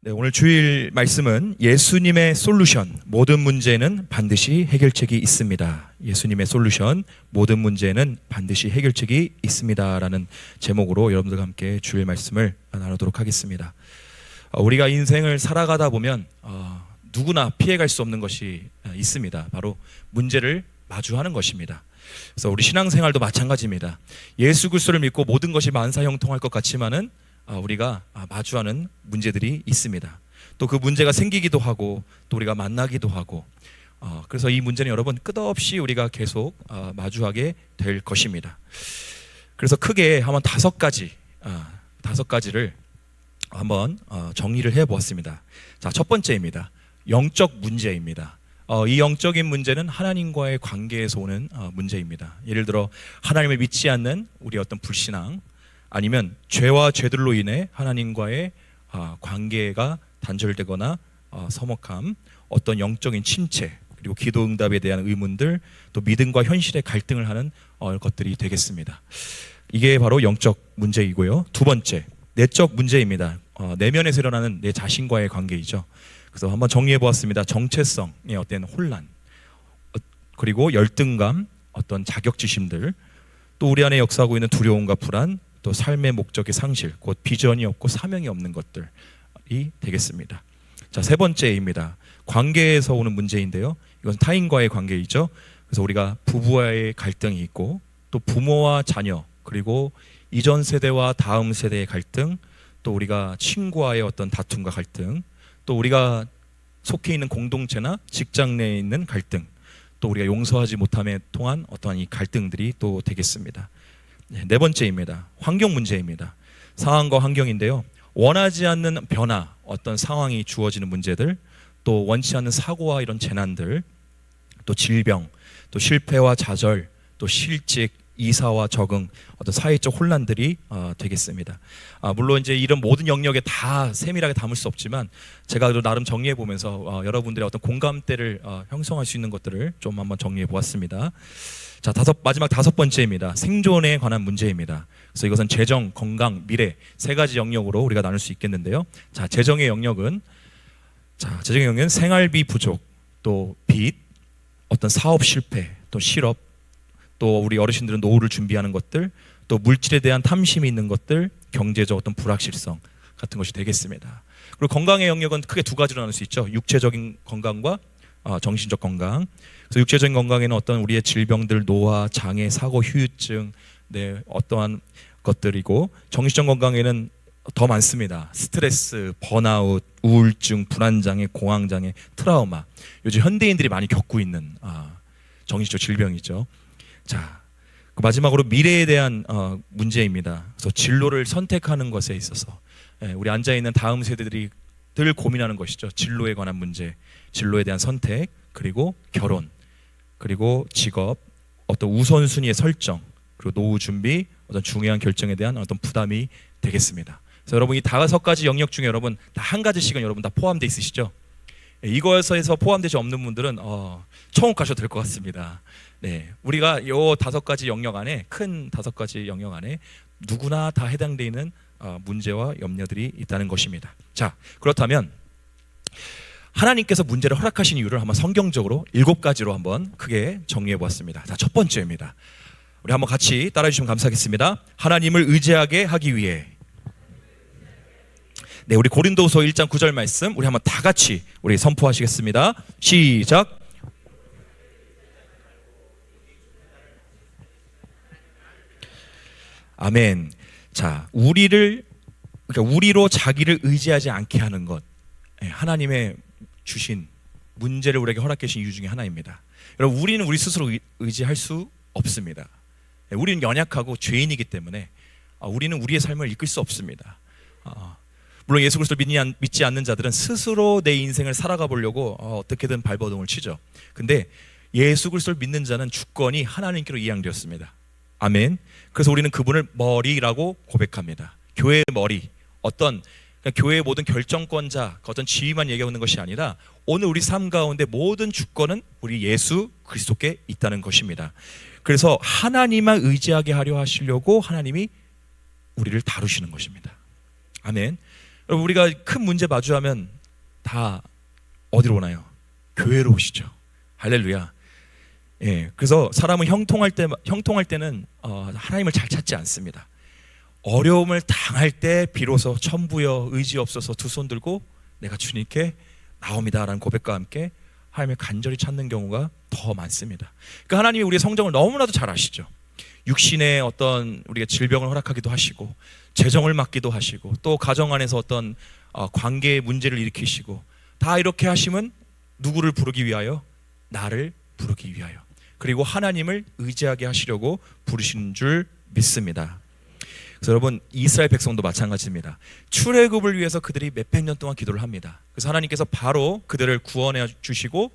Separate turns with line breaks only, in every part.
네, 오늘 주일 말씀은 예수님의 솔루션, 모든 문제는 반드시 해결책이 있습니다. 예수님의 솔루션, 모든 문제는 반드시 해결책이 있습니다라는 제목으로 여러분들과 함께 주일 말씀을 나누도록 하겠습니다. 우리가 인생을 살아가다 보면 누구나 피해갈 수 없는 것이 있습니다. 바로 문제를 마주하는 것입니다. 그래서 우리 신앙생활도 마찬가지입니다. 예수 그리스도를 믿고 모든 것이 만사형통할 것 같지만은 우리가 마주하는 문제들이 있습니다. 또 그 문제가 생기기도 하고 또 우리가 만나기도 하고 그래서 이 문제는 여러분 끝없이 우리가 계속 마주하게 될 것입니다. 그래서 크게 한번 다섯 가지를 한번 정리를 해보았습니다. 자, 첫 번째입니다. 영적 문제입니다. 이 영적인 문제는 하나님과의 관계에서 오는 문제입니다. 예를 들어 하나님을 믿지 않는 우리의 어떤 불신앙, 아니면 죄와 죄들로 인해 하나님과의 관계가 단절되거나 서먹함, 어떤 영적인 침체, 그리고 기도 응답에 대한 의문들, 또 믿음과 현실의 갈등을 하는 것들이 되겠습니다. 이게 바로 영적 문제이고요. 두 번째, 내적 문제입니다. 내면에서 일어나는 내 자신과의 관계이죠. 그래서 한번 정리해 보았습니다. 정체성의 어떤 혼란, 그리고 열등감, 어떤 자격지심들, 또 우리 안에 역사하고 있는 두려움과 불안, 또 삶의 목적의 상실, 곧 비전이 없고 사명이 없는 것들이 되겠습니다. 자, 세 번째입니다. 관계에서 오는 문제인데요. 이건 타인과의 관계이죠. 그래서 우리가 부부와의 갈등이 있고, 또 부모와 자녀, 그리고 이전 세대와 다음 세대의 갈등, 또 우리가 친구와의 어떤 다툼과 갈등, 또 우리가 속해 있는 공동체나 직장 내에 있는 갈등, 또 우리가 용서하지 못함에 통한 어떠한 이 갈등들이 또 되겠습니다. 네 번째입니다. 환경 문제입니다. 상황과 환경인데요. 원하지 않는 변화, 어떤 상황이 주어지는 문제들, 또 원치 않는 사고와 이런 재난들, 또 질병, 또 실패와 좌절, 또 실직, 이사와 적응, 어떤 사회적 혼란들이 되겠습니다. 물론 이제 이런 모든 영역에 다 세밀하게 담을 수 없지만 제가 나름 정리해 보면서 여러분들의 어떤 공감대를 형성할 수 있는 것들을 좀 한번 정리해 보았습니다. 자, 마지막 다섯 번째입니다. 생존에 관한 문제입니다. 그래서 이것은 재정, 건강, 미래 세 가지 영역으로 우리가 나눌 수 있겠는데요. 자, 재정의 영역은 생활비 부족, 또 빚, 어떤 사업 실패, 또 실업, 또 우리 어르신들은 노후를 준비하는 것들, 또 물질에 대한 탐심이 있는 것들, 경제적 어떤 불확실성 같은 것이 되겠습니다. 그리고 건강의 영역은 크게 두 가지로 나눌 수 있죠. 육체적인 건강과 정신적 건강. 그래서 육체적인 건강에는 어떤 우리의 질병들, 노화, 장애, 사고, 휴유증, 어떠한 것들이고, 정신적 건강에는 더 많습니다. 스트레스, 번아웃, 우울증, 불안장애, 공황장애, 트라우마. 요즘 현대인들이 많이 겪고 있는 정신적 질병이죠. 자, 마지막으로 미래에 대한 문제입니다. 그래서 진로를 선택하는 것에 있어서 우리 앉아있는 다음 세대들이 늘 고민하는 것이죠. 진로에 관한 문제, 진로에 대한 선택, 그리고 결혼, 그리고 직업, 어떤 우선순위의 설정, 그리고 노후 준비, 어떤 중요한 결정에 대한 어떤 부담이 되겠습니다. 그래서 여러분 이 다섯 가지 영역 중에 여러분 다 한 가지씩은 여러분 다 포함되어 있으시죠? 이거에서 포함되지 없는 분들은 천국 가셔도 될 것 같습니다. 네, 우리가 이 다섯 가지 영역 안에, 큰 다섯 가지 영역 안에 누구나 다 해당되어 있는 문제와 염려들이 있다는 것입니다. 자, 그렇다면 하나님께서 문제를 허락하신 이유를 한번 성경적으로 7가지로 한번 크게 정리해 보았습니다. 자, 첫 번째입니다. 우리 한번 같이 따라해 주시면 감사하겠습니다. 하나님을 의지하게 하기 위해. 네, 우리 고린도서 1장 9절 말씀 우리 한번 다 같이 우리 선포하시겠습니다. 시작. 아멘. 자, 우리로 자기를 의지하지 않게 하는 것, 하나님의 주신 문제를 우리에게 허락해 주신 이유 중에 하나입니다. 여러분, 우리는 우리 스스로 의지할 수 없습니다. 우리는 연약하고 죄인이기 때문에 우리는 우리의 삶을 이끌 수 없습니다. 물론 예수 그리스도를 믿지 않는 자들은 스스로 내 인생을 살아가 보려고 어떻게든 발버둥을 치죠. 근데 예수 그리스도를 믿는 자는 주권이 하나님께로 이양되었습니다. 아멘. 그래서 우리는 그분을 머리라고 고백합니다. 교회의 머리, 그러니까 교회의 모든 결정권자, 어떤 지위만 얘기하는 것이 아니라 오늘 우리 삶 가운데 모든 주권은 우리 예수 그리스도께 있다는 것입니다. 그래서 하나님만 의지하게 하려 하시려고 하나님이 우리를 다루시는 것입니다. 아멘. 여러분, 우리가 큰 문제 마주하면 다 어디로 오나요? 교회로 오시죠. 할렐루야. 예, 그래서 사람은 형통할 때는 하나님을 잘 찾지 않습니다. 어려움을 당할 때 비로소 천부여 의지 없어서 두 손 들고 내가 주님께 나옵니다라는 고백과 함께 하나님을 간절히 찾는 경우가 더 많습니다. 그러니까 하나님이 우리의 성정을 너무나도 잘 아시죠. 육신의 어떤 우리가 질병을 허락하기도 하시고, 재정을 막기도 하시고, 또 가정 안에서 어떤 관계의 문제를 일으키시고, 다 이렇게 하시면 누구를 부르기 위하여? 나를 부르기 위하여. 그리고 하나님을 의지하게 하시려고 부르시는 줄 믿습니다. 그래서 여러분, 이스라엘 백성도 마찬가지입니다. 출애굽을 위해서 그들이 몇백 년 동안 기도를 합니다. 그래서 하나님께서 바로 그들을 구원해 주시고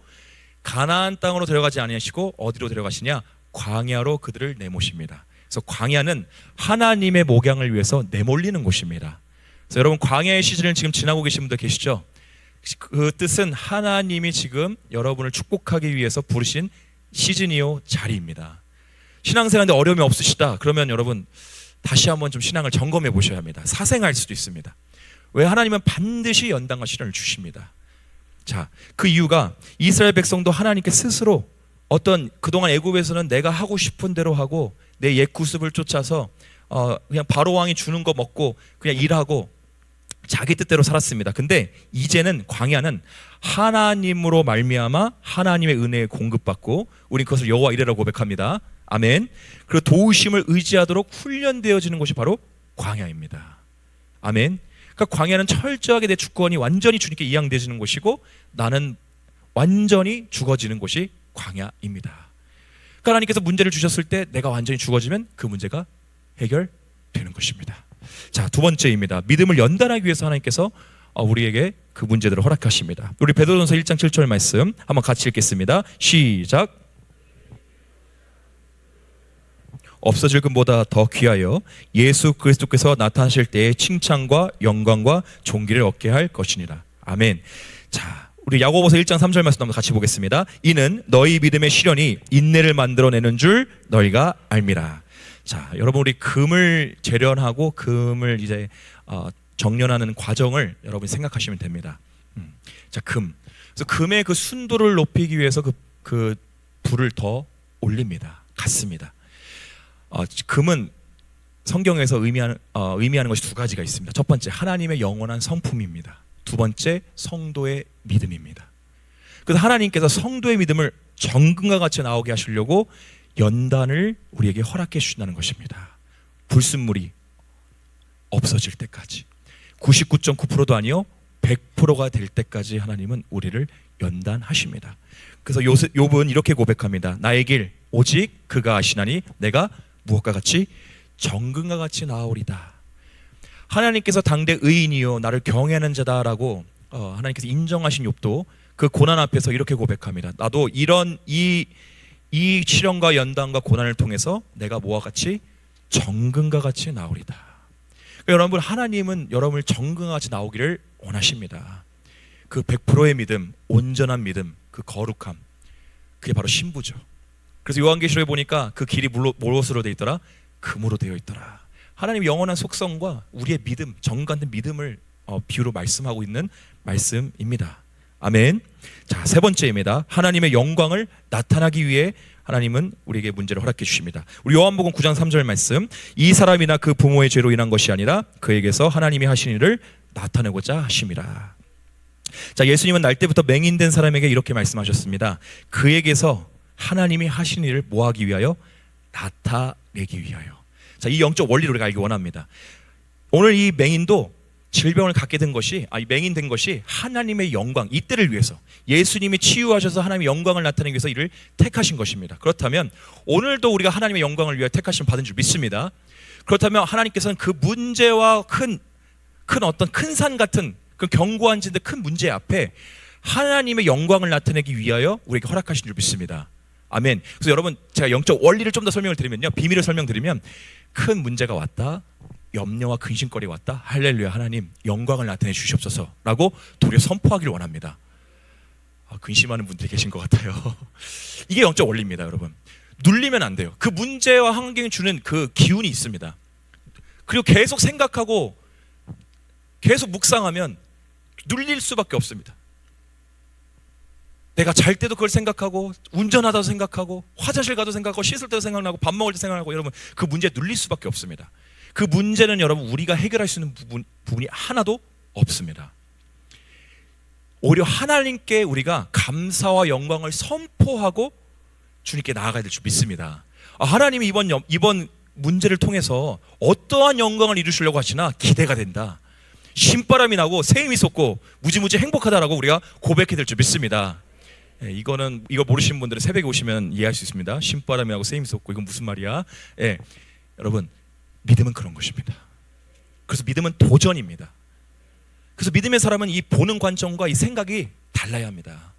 가나안 땅으로 데려가지 아니하시고 어디로 데려가시냐? 광야로 그들을 내모십니다. 그래서 광야는 하나님의 목양을 위해서 내몰리는 곳입니다. 그래서 여러분, 광야의 시즌을 지금 지나고 계신 분들 계시죠? 그 뜻은 하나님이 지금 여러분을 축복하기 위해서 부르신 시즌이요, 자리입니다. 신앙생활인데 어려움이 없으시다 그러면 여러분, 다시 한번 좀 신앙을 점검해 보셔야 합니다. 사생할 수도 있습니다. 왜? 하나님은 반드시 연단과 시련을 주십니다. 자, 그 이유가 이스라엘 백성도 하나님께 스스로 어떤 그동안 애굽에서는 내가 하고 싶은 대로 하고 내 옛 구습을 쫓아서 그냥 바로 왕이 주는 거 먹고 그냥 일하고 자기 뜻대로 살았습니다. 근데 이제는 광야는 하나님으로 말미암아 하나님의 은혜에 공급받고 우린 그것을 여호와 이레라고 고백합니다. 아멘. 그리고 도우심을 의지하도록 훈련되어지는 곳이 바로 광야입니다. 아멘. 그러니까 광야는 철저하게 내 주권이 완전히 주님께 이양되어지는 곳이고 나는 완전히 죽어지는 곳이 광야입니다. 그러니까 하나님께서 문제를 주셨을 때 내가 완전히 죽어지면 그 문제가 해결되는 것입니다. 자, 두 번째입니다. 믿음을 연단하기 위해서 하나님께서 우리에게 그 문제들을 허락하십니다. 우리 베드로전서 1장 7절 말씀 한번 같이 읽겠습니다. 시작. 없어질 것보다 더 귀하여 예수 그리스도께서 나타나실 때의 칭찬과 영광과 존귀를 얻게 할 것이니라. 아멘. 자, 우리 야고보서 1장 3절 말씀 한번 같이 보겠습니다. 이는 너희 믿음의 시련이 인내를 만들어내는 줄 너희가 알미라. 자, 여러분, 우리 금을 재련하고 금을 이제 정련하는 과정을 여러분이 생각하시면 됩니다. 자, 금. 그래서 금의 그 순도를 높이기 위해서 그 불을 더 올립니다. 갖습니다. 금은 성경에서 의미하는 것이 두 가지가 있습니다. 첫 번째, 하나님의 영원한 성품입니다. 두 번째, 성도의 믿음입니다. 그래서 하나님께서 성도의 믿음을 정금과 같이 나오게 하시려고 연단을 우리에게 허락해 주신다는 것입니다. 불순물이 없어질 때까지, 99.9%도 아니요 100%가 될 때까지 하나님은 우리를 연단하십니다. 그래서 욥은 이렇게 고백합니다. 나의 길 오직 그가 아시나니 내가 무엇과 같이 정금과 같이 나아오리다. 하나님께서 당대 의인이요 나를 경외하는 자다라고 하나님께서 인정하신 욥도 그 고난 앞에서 이렇게 고백합니다. 나도 이런 이 시련과 연단과 고난을 통해서 내가 뭐와 같이 정금과 같이 나오리다. 그러니까 여러분, 하나님은 여러분을 정금과 같이 나오기를 원하십니다. 그 100%의 믿음, 온전한 믿음, 그 거룩함, 그게 바로 신부죠. 그래서 요한계시록에 보니까 그 길이 무엇으로 되어 있더라? 금으로 되어 있더라. 하나님 영원한 속성과 우리의 믿음, 정금 같은 믿음을 비유로 말씀하고 있는 말씀입니다. 아멘. 자, 세 번째입니다. 하나님의 영광을 나타나기 위해 하나님은 우리에게 문제를 허락해 주십니다. 우리 요한복음 9장 3절 말씀. 이 사람이나 그 부모의 죄로 인한 것이 아니라 그에게서 하나님이 하신 일을 나타내고자 하심이라. 자, 예수님은 날 때부터 맹인된 사람에게 이렇게 말씀하셨습니다. 그에게서 하나님이 하신 일을 뭐하기 위하여? 나타내기 위하여. 자, 이 영적 원리를 우리가 알기 원합니다. 오늘 이 맹인도 질병을 갖게 된 것이, 맹인된 것이 하나님의 영광, 이때를 위해서, 예수님이 치유하셔서 하나님의 영광을 나타내기 위해서 이를 택하신 것입니다. 그렇다면 오늘도 우리가 하나님의 영광을 위해 택하심을 받은 줄 믿습니다. 그렇다면 하나님께서는 그 문제와 큰 산 같은 그 견고한 진데 큰 문제 앞에 하나님의 영광을 나타내기 위하여 우리에게 허락하신 줄 믿습니다. 아멘. 그래서 여러분, 제가 영적 원리를 좀 더 설명을 드리면요, 비밀을 설명드리면, 큰 문제가 왔다, 염려와 근심거리 왔다, 할렐루야, 하나님 영광을 나타내 주시옵소서라고 도리어 선포하기를 원합니다. 근심하는 분들이 계신 것 같아요. 이게 영적 원리입니다. 여러분, 눌리면 안 돼요. 그 문제와 환경이 주는 그 기운이 있습니다. 그리고 계속 생각하고 계속 묵상하면 눌릴 수밖에 없습니다. 내가 잘 때도 그걸 생각하고, 운전하다도 생각하고, 화장실 가도 생각하고, 씻을 때도 생각나고, 밥 먹을 때 생각하고, 여러분 그 문제에 눌릴 수밖에 없습니다. 그 문제는 여러분 우리가 해결할 수 있는 부분이 하나도 없습니다. 오히려 하나님께 우리가 감사와 영광을 선포하고 주님께 나아가야 될 줄 믿습니다. 하나님이 이번 문제를 통해서 어떠한 영광을 이루시려고 하시나 기대가 된다. 신바람이 나고 새임이 솟고 무지무지 행복하다라고 우리가 고백해야 될 줄 믿습니다. 이거 모르시는 분들은 새벽에 오시면 이해할 수 있습니다. 신바람이 나고 새임이 솟고 이건 무슨 말이야? 여러분, 믿음은 그런 것입니다. 그래서 믿음은 도전입니다. 그래서 믿음의 사람은 이 보는 관점과 이 생각이 달라야 합니다.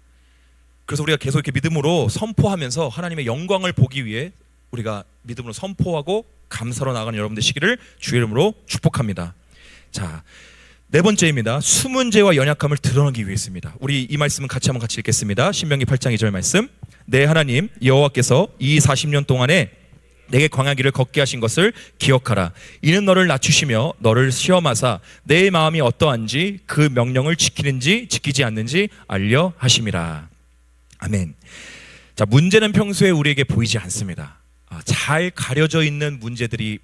그래서 우리가 계속 이렇게 믿음으로 선포하면서 하나님의 영광을 보기 위해 우리가 믿음으로 선포하고 감사로 나가는 여러분들 시기를 주의 이름으로 축복합니다. 자, 네 번째입니다. 숨은 죄와 연약함을 드러내기 위해서입니다. 우리 이 말씀은 같이 읽겠습니다. 신명기 8장 2절 말씀. 내 하나님 여호와께서 이 40년 동안에 내게 광야길을 걷게 하신 것을 기억하라. 이는 너를 낮추시며 너를 시험하사 내 마음이 어떠한지 그 명령을 지키는지 지키지 않는지 알려 하심이라. 아멘. 자, 문제는 평소에 우리에게 보이지 않습니다. 잘 가려져 있는 문제들이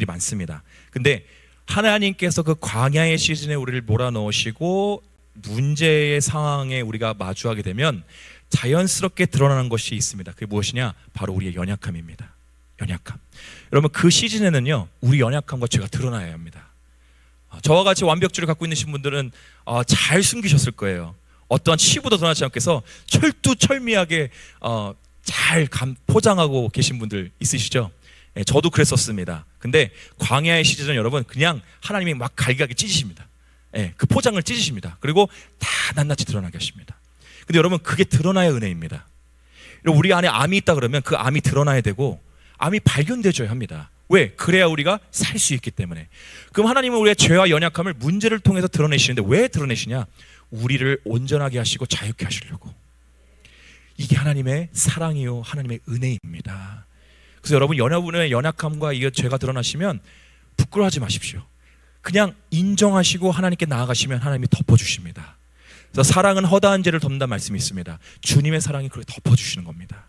많습니다. 근데 하나님께서 그 광야의 시즌에 우리를 몰아넣으시고 문제의 상황에 우리가 마주하게 되면 자연스럽게 드러나는 것이 있습니다. 그게 무엇이냐? 바로 우리의 연약함입니다. 연약함. 여러분, 그 시즌에는요, 우리 연약함과 죄가 드러나야 합니다. 저와 같이 완벽주의를 갖고 있는 분들은 잘 숨기셨을 거예요. 어떠한 치부도 드러나지 않게 해서 철두철미하게 잘 포장하고 계신 분들 있으시죠? 저도 그랬었습니다. 근데 광야의 시즌은 여러분 그냥 하나님이 막 갈기갈기 찢으십니다. 그 포장을 찢으십니다. 그리고 다 낱낱이 드러나게 하십니다. 근데 여러분, 그게 드러나야 은혜입니다. 우리 안에 암이 있다 그러면 그 암이 드러나야 되고 암이 발견되줘야 합니다. 왜? 그래야 우리가 살 수 있기 때문에. 그럼 하나님은 우리의 죄와 연약함을 문제를 통해서 드러내시는데 왜 드러내시냐? 우리를 온전하게 하시고 자유케 하시려고. 이게 하나님의 사랑이요, 하나님의 은혜입니다. 그래서 여러분의 연약함과 이 죄가 드러나시면 부끄러워하지 마십시오. 그냥 인정하시고 하나님께 나아가시면 하나님이 덮어주십니다. 그래서 사랑은 허다한 죄를 덮는다는 말씀이 있습니다. 주님의 사랑이 그걸 덮어주시는 겁니다.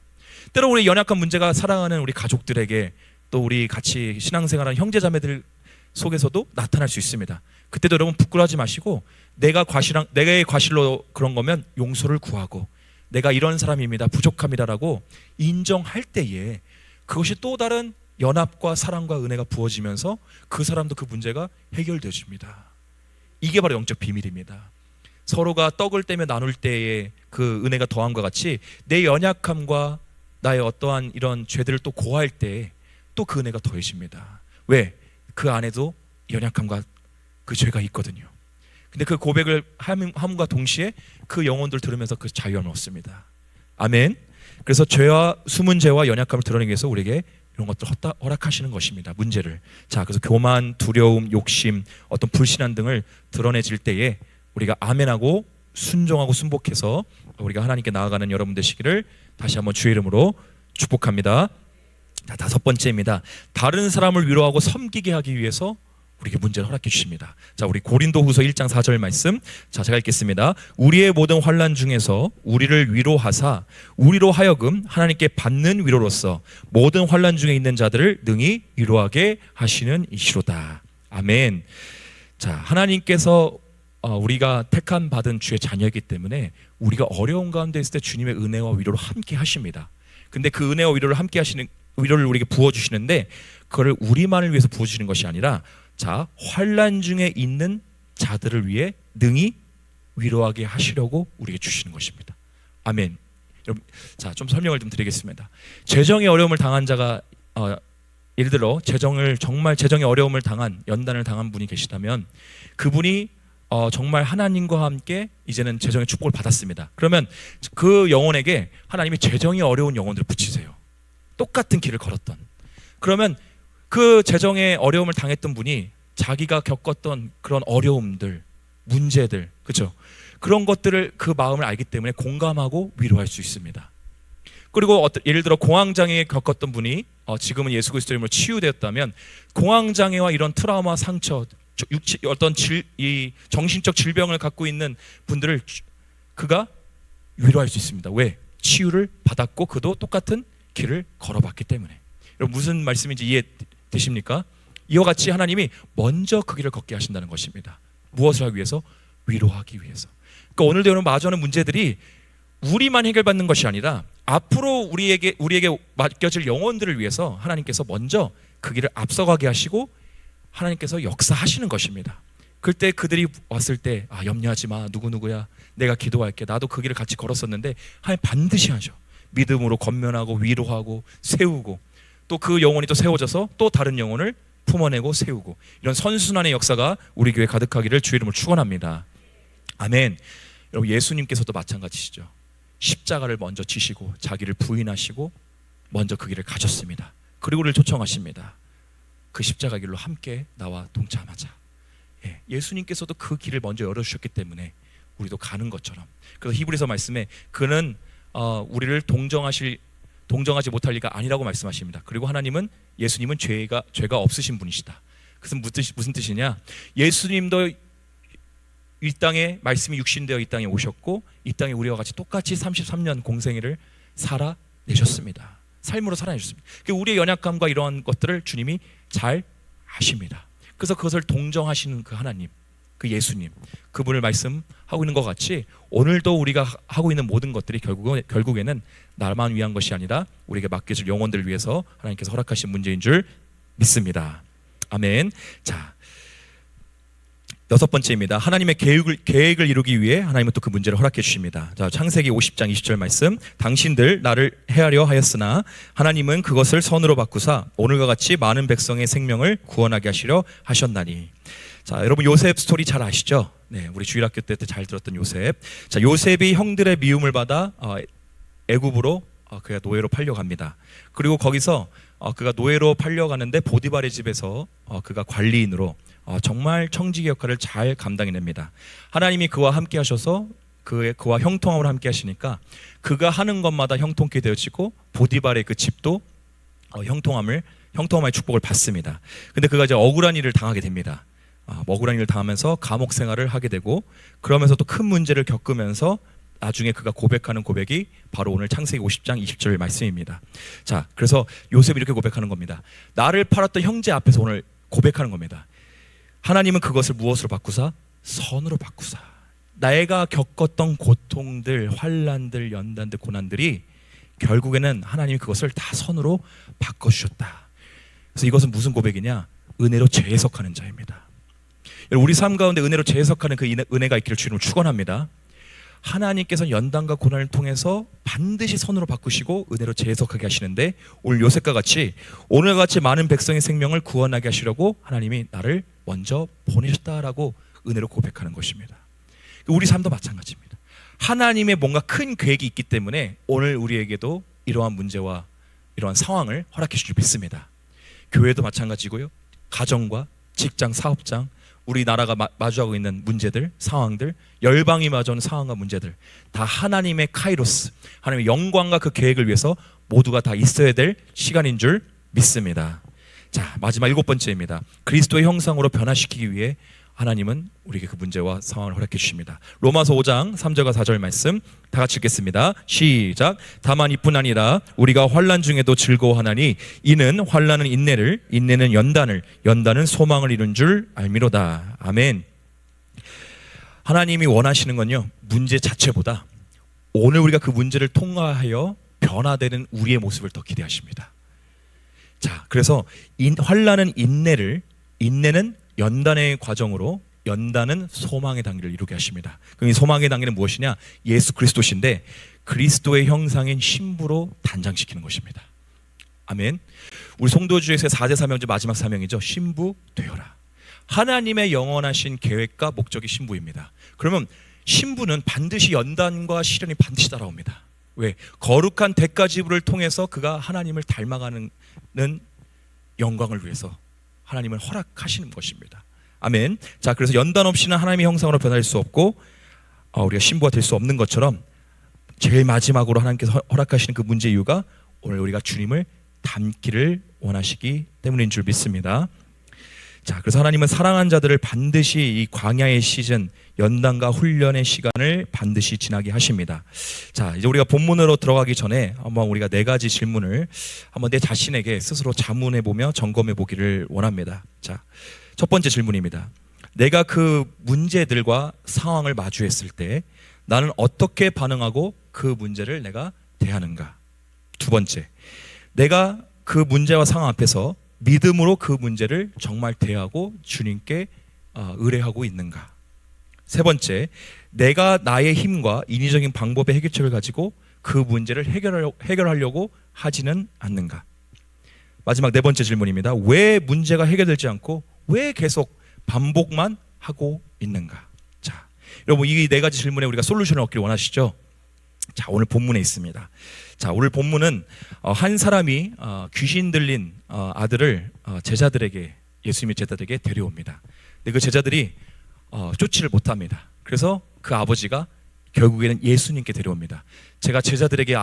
때로 우리 연약한 문제가 사랑하는 우리 가족들에게, 또 우리 같이 신앙생활하는 형제자매들 속에서도 나타날 수 있습니다. 그때도 여러분 부끄러워하지 마시고 내가 내가의 과실로 그런 거면 용서를 구하고 내가 이런 사람입니다, 부족합니다라고 인정할 때에 그것이 또 다른 연합과 사랑과 은혜가 부어지면서 그 사람도 그 문제가 해결되어집니다. 이게 바로 영적 비밀입니다. 서로가 떡을 떼며 나눌 때에 그 은혜가 더함과 같이 내 연약함과 나의 어떠한 이런 죄들을 또 고할 때에 또 그 은혜가 더해집니다. 왜? 그 안에도 연약함과 그 죄가 있거든요. 근데 그 고백을 함과 동시에 그 영혼들 들으면서 그 자유함을 얻습니다. 아멘. 그래서 숨은 죄와 연약함을 드러내기 위해서 우리에게 이런 것들 허락하시는 것입니다. 문제를. 자, 그래서 교만, 두려움, 욕심, 어떤 불신한 등을 드러내질 때에 우리가 아멘하고 순종하고 순복해서 우리가 하나님께 나아가는 여러분 되시기를 다시 한번 주의 이름으로 축복합니다. 자, 다섯 번째입니다. 다른 사람을 위로하고 섬기게 하기 위해서 우리에게 문제를 허락해 주십니다. 자, 우리 고린도후서 1장 4절 말씀. 자, 제가 읽겠습니다. 우리의 모든 환난 중에서 우리를 위로하사 우리로 하여금 하나님께 받는 위로로서 모든 환난 중에 있는 자들을 능히 위로하게 하시는 이시로다. 아멘. 자, 하나님께서 우리가 택함 받은 주의 자녀이기 때문에 우리가 어려운 가운데 있을 때 주님의 은혜와 위로를 함께 하십니다. 근데 그 은혜와 위로를 함께 하시는, 위로를 우리에게 부어주시는데 그거를 우리만을 위해서 부어주시는 것이 아니라, 자, 환난 중에 있는 자들을 위해 능히 위로하게 하시려고 우리에게 주시는 것입니다. 아멘. 여러분, 자, 좀 설명을 좀 드리겠습니다. 재정의 어려움을 당한 자가 예를 들어 정말 재정의 어려움을 당한, 연단을 당한 분이 계시다면 그분이 정말 하나님과 함께 이제는 재정의 축복을 받았습니다. 그러면 그 영혼에게 하나님이 재정이 어려운 영혼들을 붙이세요. 똑같은 길을 걸었던. 그러면 그 재정의 어려움을 당했던 분이 자기가 겪었던 그런 어려움들, 문제들, 그렇죠? 그런 것들을, 그 마음을 알기 때문에 공감하고 위로할 수 있습니다. 그리고 예를 들어 공황장애 겪었던 분이 지금은 예수 그리스도 이름으로 치유되었다면 공황장애와 이런 트라우마, 상처, 어떤 이 정신적 질병을 갖고 있는 분들을 그가 위로할 수 있습니다. 왜? 치유를 받았고 그도 똑같은 길을 걸어봤기 때문에. 여러분 무슨 말씀인지 이해되십니까? 이와 같이 하나님이 먼저 그 길을 걷게 하신다는 것입니다. 무엇을 하기 위해서? 위로하기 위해서. 그러니까 오늘도 여러분 마주하는 문제들이 우리만 해결받는 것이 아니라 앞으로 우리에게 맡겨질 영혼들을 위해서 하나님께서 먼저 그 길을 앞서가게 하시고 하나님께서 역사하시는 것입니다. 그때 그들이 왔을 때 염려하지 마, 누구누구야, 내가 기도할게, 나도 그 길을 같이 걸었었는데 하나님 반드시 하셔. 믿음으로 권면하고 위로하고 세우고 또 그 영혼이 또 세워져서 또 다른 영혼을 품어내고 세우고, 이런 선순환의 역사가 우리 교회 가득하기를 주의 이름으로 축원합니다. 아멘. 여러분 예수님께서도 마찬가지시죠. 십자가를 먼저 지시고 자기를 부인하시고 먼저 그 길을 가셨습니다. 그리고 우리를 초청하십니다. 그 십자가 길로 함께 나와 동참하자. 예수님께서도 그 길을 먼저 열어주셨기 때문에 우리도 가는 것처럼. 그래서 히브리서 말씀에 그는 우리를 동정하지 못할 리가 아니라고 말씀하십니다. 그리고 하나님은, 예수님은 죄가 없으신 분이시다. 그것은 무슨 뜻이냐? 예수님도 이 땅에 말씀이 육신되어 이 땅에 오셨고 이 땅에 우리와 같이 똑같이 33년 공생애를 살아내셨습니다. 삶으로 살아내셨습니다. 우리의 연약함과 이러한 것들을 주님이 잘 아십니다. 그래서 그것을 동정하시는 그 하나님, 그 예수님, 그분을 말씀하고 있는 것 같이 오늘도 우리가 하고 있는 모든 것들이 결국에는 나만 위한 것이 아니라 우리에게 맡겨질 영혼들을 위해서 하나님께서 허락하신 문제인 줄 믿습니다. 아멘. 자, 6번째입니다. 하나님의 계획을 이루기 위해 하나님은 또 그 문제를 허락해 주십니다. 자, 창세기 50장 20절 말씀. 당신들 나를 해하려 하였으나 하나님은 그것을 선으로 바꾸사 오늘과 같이 많은 백성의 생명을 구원하게 하시려 하셨나니. 자, 여러분 요셉 스토리 잘 아시죠? 네, 우리 주일학교 때 잘 들었던 요셉. 자, 요셉이 형들의 미움을 받아 애굽으로 그가 노예로 팔려갑니다. 그리고 거기서 그가 노예로 팔려가는데 보디발의 집에서 그가 관리인으로 정말 청지기 역할을 잘 감당해냅니다. 하나님이 그와 함께 하셔서 그와 형통함을 함께 하시니까 그가 하는 것마다 형통케 되어지고 보디발의 그 집도 형통함의 축복을 받습니다. 근데 그가 이제 억울한 일을 당하게 됩니다. 억울한 일을 당하면서 감옥 생활을 하게 되고, 그러면서 또 큰 문제를 겪으면서 나중에 그가 고백하는 고백이 바로 오늘 창세기 50장 20절 말씀입니다. 자, 그래서 요셉이 이렇게 고백하는 겁니다. 나를 팔았던 형제 앞에서 오늘 고백하는 겁니다. 하나님은 그것을 무엇으로 바꾸사? 선으로 바꾸사. 내가 겪었던 고통들, 환난들, 연단들, 고난들이 결국에는 하나님이 그것을 다 선으로 바꿔주셨다. 그래서 이것은 무슨 고백이냐? 은혜로 재해석하는 자입니다. 우리 삶 가운데 은혜로 재해석하는 그 은혜가 있기를 주님을 축원합니다. 하나님께서 연단과 고난을 통해서 반드시 선으로 바꾸시고 은혜로 재해석하게 하시는데, 오늘 요셉과 같이 오늘과 같이 많은 백성의 생명을 구원하게 하시려고 하나님이 나를 먼저 보내셨다라고 은혜로 고백하는 것입니다. 우리 삶도 마찬가지입니다. 하나님의 뭔가 큰 계획이 있기 때문에 오늘 우리에게도 이러한 문제와 이러한 상황을 허락해 주실 수 있습니다. 교회도 마찬가지고요. 가정과 직장, 사업장, 우리나라가 마주하고 있는 문제들, 상황들, 열방이 마주하는 상황과 문제들, 다 하나님의 카이로스, 하나님의 영광과 그 계획을 위해서 모두가 다 있어야 될 시간인 줄 믿습니다. 자, 마지막 7번째입니다. 그리스도의 형상으로 변화시키기 위해 하나님은 우리에게 그 문제와 상황을 허락해 주십니다. 로마서 5장 3절과 4절 말씀 다 같이 읽겠습니다. 시작. 다만 이뿐 아니라 우리가 환난 중에도 즐거워하나니 이는 환난은 인내를, 인내는 연단을, 연단은 소망을 이룬 줄 알미로다. 아멘. 하나님이 원하시는 건요, 문제 자체보다 오늘 우리가 그 문제를 통과하여 변화되는 우리의 모습을 더 기대하십니다. 자, 그래서 환난은 인내를, 인내는 연단의 과정으로, 연단은 소망의 단계를 이루게 하십니다. 그럼 이 소망의 단계는 무엇이냐? 예수 그리스도신데 그리스도의 형상인 신부로 단장시키는 것입니다. 아멘. 우리 송도주에서의 4대 사명제 마지막 사명이죠. 신부 되어라. 하나님의 영원하신 계획과 목적이 신부입니다. 그러면 신부는 반드시 연단과 시련이 반드시 따라옵니다. 왜? 거룩한 대가지부를 통해서 그가 하나님을 닮아가는 영광을 위해서 하나님은 허락하시는 것입니다. 아멘. 자, 그래서 연단 없이는 하나님의 형상으로 변할 수 없고 우리가 신부가 될 수 없는 것처럼 제일 마지막으로 하나님께서 허락하시는 그 문제의 이유가 오늘 우리가 주님을 닮기를 원하시기 때문인 줄 믿습니다. 자, 그래서 하나님은 사랑한 자들을 반드시 이 광야의 시즌, 연단과 훈련의 시간을 반드시 지나게 하십니다. 자, 이제 우리가 본문으로 들어가기 전에 한번 우리가 네 가지 질문을 한번 내 자신에게 스스로 자문해 보며 점검해 보기를 원합니다. 자, 첫 번째 질문입니다. 내가 그 문제들과 상황을 마주했을 때 나는 어떻게 반응하고 그 문제를 내가 대하는가? 두 번째, 내가 그 문제와 상황 앞에서 믿음으로 그 문제를 정말 대하고 주님께 의뢰하고 있는가? 세 번째, 내가 나의 힘과 인위적인 방법의 해결책을 가지고 그 문제를 해결하려고 하지는 않는가? 마지막 네 번째 질문입니다. 왜 문제가 해결되지 않고 왜 계속 반복만 하고 있는가? 자, 여러분 이 네 가지 질문에 우리가 솔루션을 얻기를 원하시죠? 자, 오늘 본문에 있습니다. 자, 오늘 본문은 한 사람이 귀신 들린 아들을 제자들에게, 예수님의 제자들에게 데려옵니다. 근데 그 제자들이 쫓지를 못합니다. 그래서 그 아버지가 결국에는 예수님께 데려옵니다. 제가 제자들에게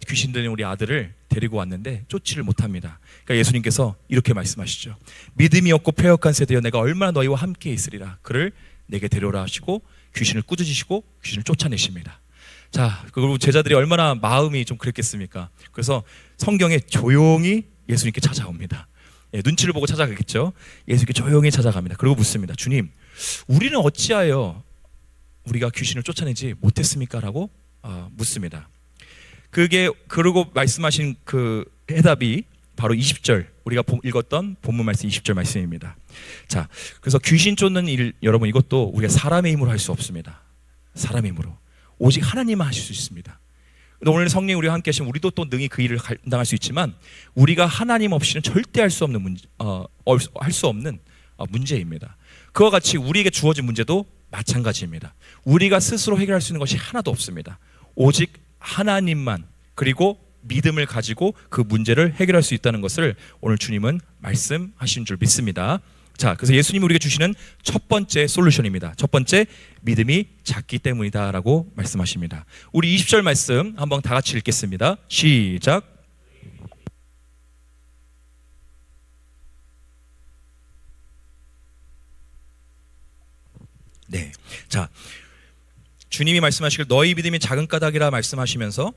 귀신 들린 우리 아들을 데리고 왔는데 쫓지를 못합니다. 그러니까 예수님께서 이렇게 말씀하시죠. 믿음이 없고 패역한 세대여, 내가 얼마나 너희와 함께 있으리라. 그를 내게 데려오라 하시고 귀신을 꾸짖으시고 귀신을 쫓아내십니다. 자, 그리고 제자들이 얼마나 마음이 좀 그랬겠습니까? 그래서 성경에 조용히 예수님께 찾아옵니다. 예, 눈치를 보고 찾아가겠죠. 예수님께 조용히 찾아갑니다. 그리고 묻습니다. 주님, 우리는 어찌하여 우리가 귀신을 쫓아내지 못했습니까? 라고 묻습니다. 그러고 말씀하신 그 해답이 바로 20절, 우리가 읽었던 본문 말씀 20절 말씀입니다. 자, 그래서 귀신 쫓는 일, 여러분 이것도 우리가 사람의 힘으로 할 수 없습니다. 사람의 힘으로. 오직 하나님만 하실 수 있습니다. 오늘 성령이 우리와 함께 하시면 우리도 또 능히 그 일을 감당할 수 있지만 우리가 하나님 없이는 절대 할 수 없는 문제입니다. 그와 같이 우리에게 주어진 문제도 마찬가지입니다. 우리가 스스로 해결할 수 있는 것이 하나도 없습니다. 오직 하나님만, 그리고 믿음을 가지고 그 문제를 해결할 수 있다는 것을 오늘 주님은 말씀하신 줄 믿습니다. 자, 그래서 예수님이 우리에게 주시는 첫 번째 솔루션입니다. 첫 번째, 믿음이 작기 때문이다 라고 말씀하십니다. 우리 20절 말씀 한번 다 같이 읽겠습니다. 시작. 네, 자, 주님이 말씀하시길 너희 믿음이 작은 까닭이라 말씀하시면서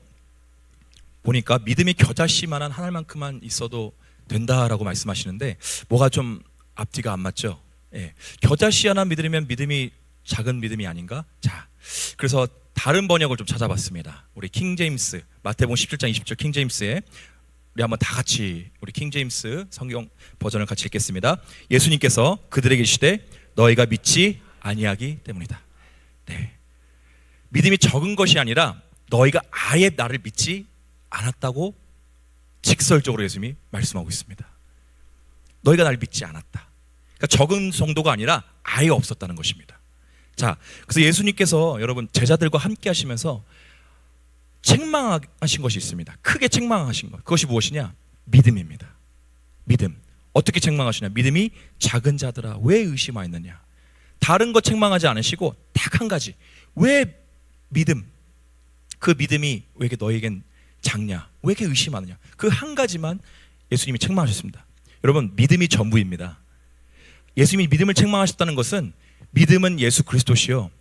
보니까 믿음이 겨자씨만한 한 알만큼만 있어도 된다라고 말씀하시는데 뭐가 좀 앞뒤가 안 맞죠? 예. 겨자씨 하나 믿으면 믿음이 작은 믿음이 아닌가? 자, 그래서 다른 번역을 좀 찾아봤습니다. 우리 킹제임스, 마태복음 17장 20절 킹제임스에 우리 한번 다 같이 우리 킹제임스 성경 버전을 같이 읽겠습니다. 예수님께서 그들에게 이르시되 너희가 믿지 아니하기 때문이다. 네. 믿음이 적은 것이 아니라 너희가 아예 나를 믿지 않았다고 직설적으로 예수님이 말씀하고 있습니다. 너희가 나를 믿지 않았다. 그러니까 적은 정도가 아니라 아예 없었다는 것입니다. 자, 그래서 예수님께서 여러분 제자들과 함께 하시면서 책망하신 것이 있습니다. 크게 책망하신 것. 그것이 무엇이냐? 믿음입니다. 믿음. 어떻게 책망하시냐? 믿음이 작은 자들아 왜 의심하였느냐? 다른 거 책망하지 않으시고 딱 한 가지. 왜 믿음? 그 믿음이 왜 이렇게 너에겐 작냐? 왜 이렇게 의심하느냐? 그 한 가지만 예수님이 책망하셨습니다. 여러분, 믿음이 전부입니다. 예수님이 믿음을 책망하셨다는 것은 믿음은 예수 그리스도시요,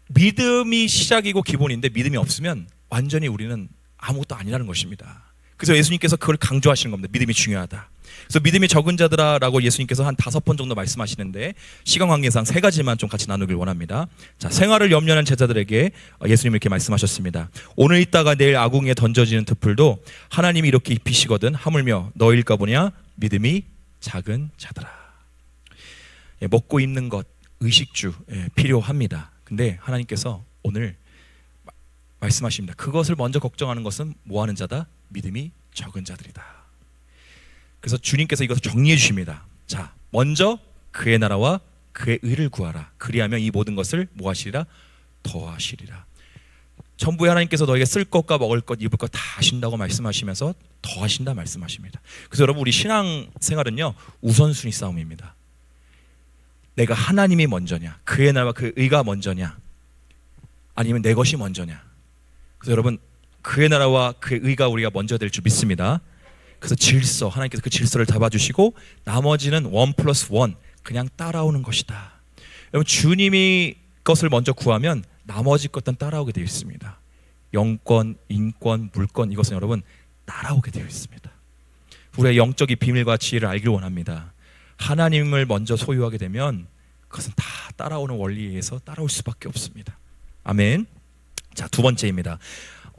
믿음이 시작이고 기본인데 믿음이 없으면 완전히 우리는 아무것도 아니라는 것입니다. 그래서 예수님께서 그걸 강조하시는 겁니다. 믿음이 중요하다. 그래서 믿음이 적은 자들아라고 예수님께서 한 5번 정도 말씀하시는데 시간 관계상 3가지만 좀 같이 나누길 원합니다. 자, 생활을 염려하는 제자들에게 예수님이 이렇게 말씀하셨습니다. 오늘 있다가 내일 아궁이에 던져지는 들풀도 하나님이 이렇게 입히시거든 하물며 너일까 보냐 믿음이 작은 자들아. 먹고 입는 것, 의식주 필요합니다. 근데 하나님께서 오늘 말씀하십니다. 그것을 먼저 걱정하는 것은 뭐하는 자다? 믿음이 적은 자들이다. 그래서 주님께서 이것을 정리해 주십니다. 자, 먼저 그의 나라와 그의 의를 구하라. 그리하면 이 모든 것을 뭐하시리라? 더하시리라. 전부에 하나님께서 너에게 쓸 것과 먹을 것, 입을 것 다 하신다고 말씀하시면서 더하신다 말씀하십니다. 그래서 여러분, 우리 신앙생활은요 우선순위 싸움입니다. 내가 하나님이 먼저냐, 그의 나라와 그의 의가 먼저냐, 아니면 내 것이 먼저냐. 그래서 여러분, 그의 나라와 그의 의가 우리가 먼저 될 줄 믿습니다. 그래서 질서, 하나님께서 그 질서를 잡아주시고 나머지는 1+1 그냥 따라오는 것이다. 여러분, 주님이 것을 먼저 구하면 나머지 것들은 따라오게 되어 있습니다. 영권, 인권, 물권, 이것은 여러분 따라오게 되어 있습니다. 우리의 영적인 비밀과 지혜를 알기를 원합니다. 하나님을 먼저 소유하게 되면 그것은 다 따라오는 원리에 의해서 따라올 수밖에 없습니다. 아멘. 자, 두 번째입니다.